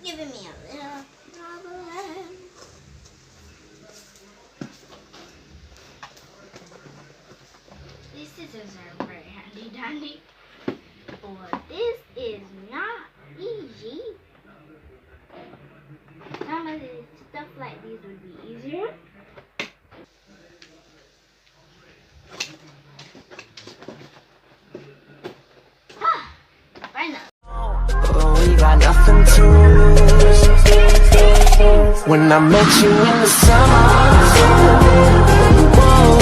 giving me a little problem. These scissors are very handy dandy, but this is not easy. Some of the stuff like these would be easier. We got nothing to lose. When I met you in the summer, whoa,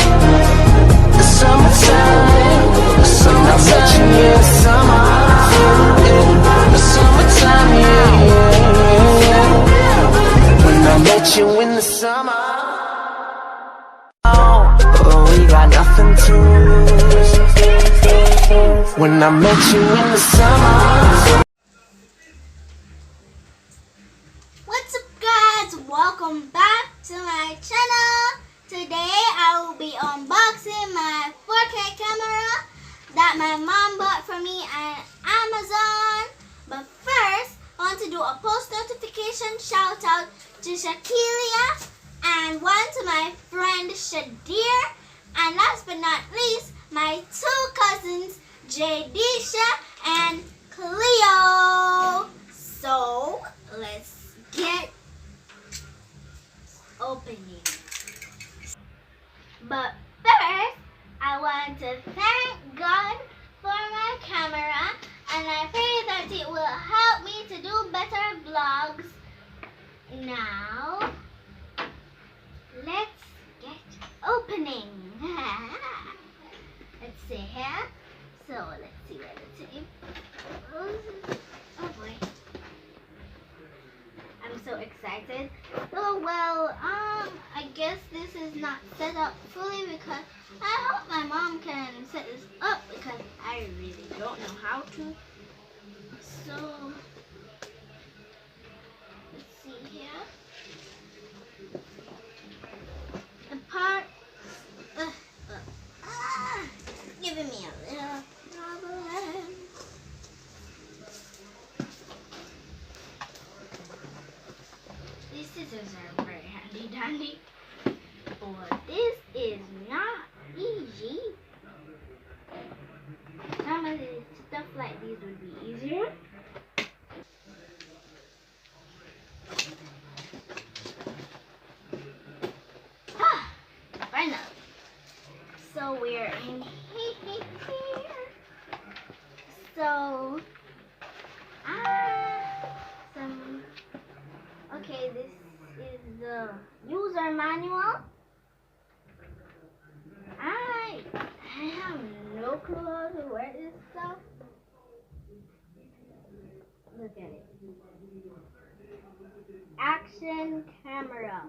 the summertime, the summertime. When I met you in the summer, the summertime, yeah. When I met you in the summer, oh, we got nothing to lose. When I met you in the summer. What's up, guys? Welcome back to my channel. Today I will be unboxing my 4K camera that my mom bought for me on Amazon. But first, I want to do a post notification shout out to Shakilia and one to my friend Shadir, and last but not least, my two cousins Jadisha and Cleo. So let's get opening. But first, I want to thank God for my camera, and I pray that it will help me to do better vlogs. Now, let's get opening. Let's see here. So let's see where the tape goes. Oh boy. I'm so excited. Oh well, I guess this is not set up fully because I hope my mom can set this up because I really don't know how to. So let's see here. The part giving me a little problem. These scissors are very handy dandy, but this is not easy. Some of the stuff like these would be easier. Finally. So we're in here. So, okay, this is the user manual. I have no clue how to wear this stuff. Look at it. Action camera.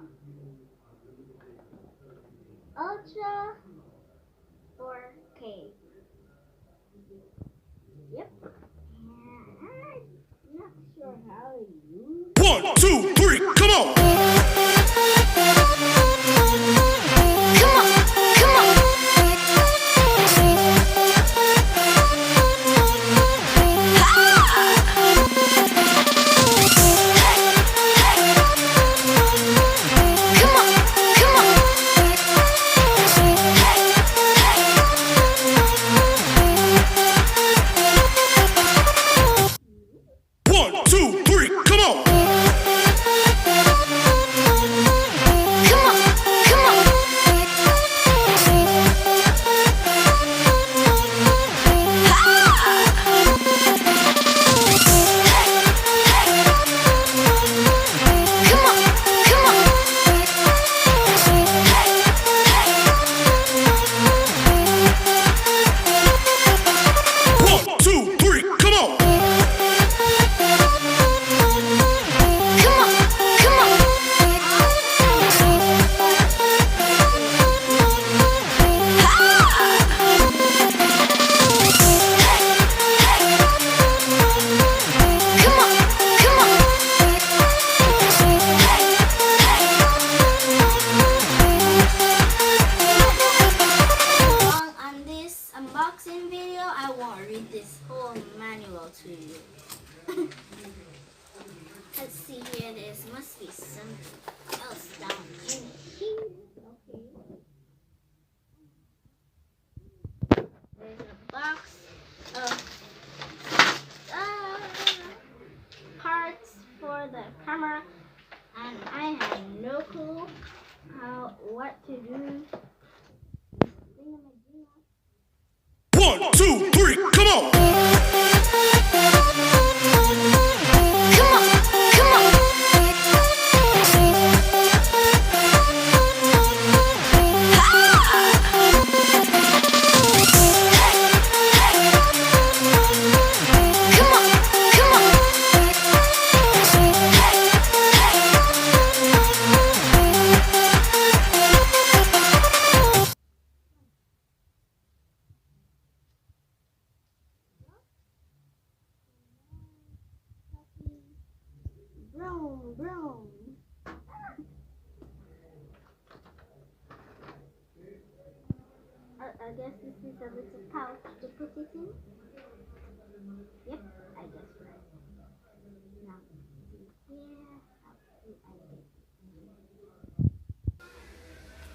Ultra 4K. Yep. I'm not sure how to use it. 1, 2, 3, come on! Let's see here. There must be something else down in here. Okay. There's a box of parts for the camera, and I have no clue what to do. 1, 2, 3, come on! Broom, broom. I guess this is a little pouch to put it in. Yep, I guess right. Now, here.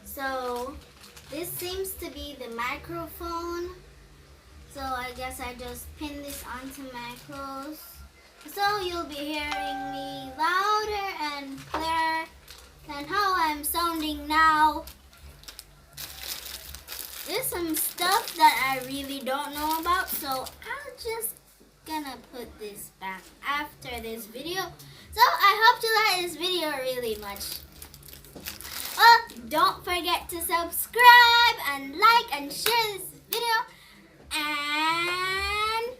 So, this seems to be the microphone. So, I guess I just pin this onto my clothes. So you'll be hearing me louder and clearer than how I'm sounding now. There's some stuff that I really don't know about, so I'm just gonna put this back after this video. So I hope you like this video really much. Well, don't forget to subscribe and like and share this video. And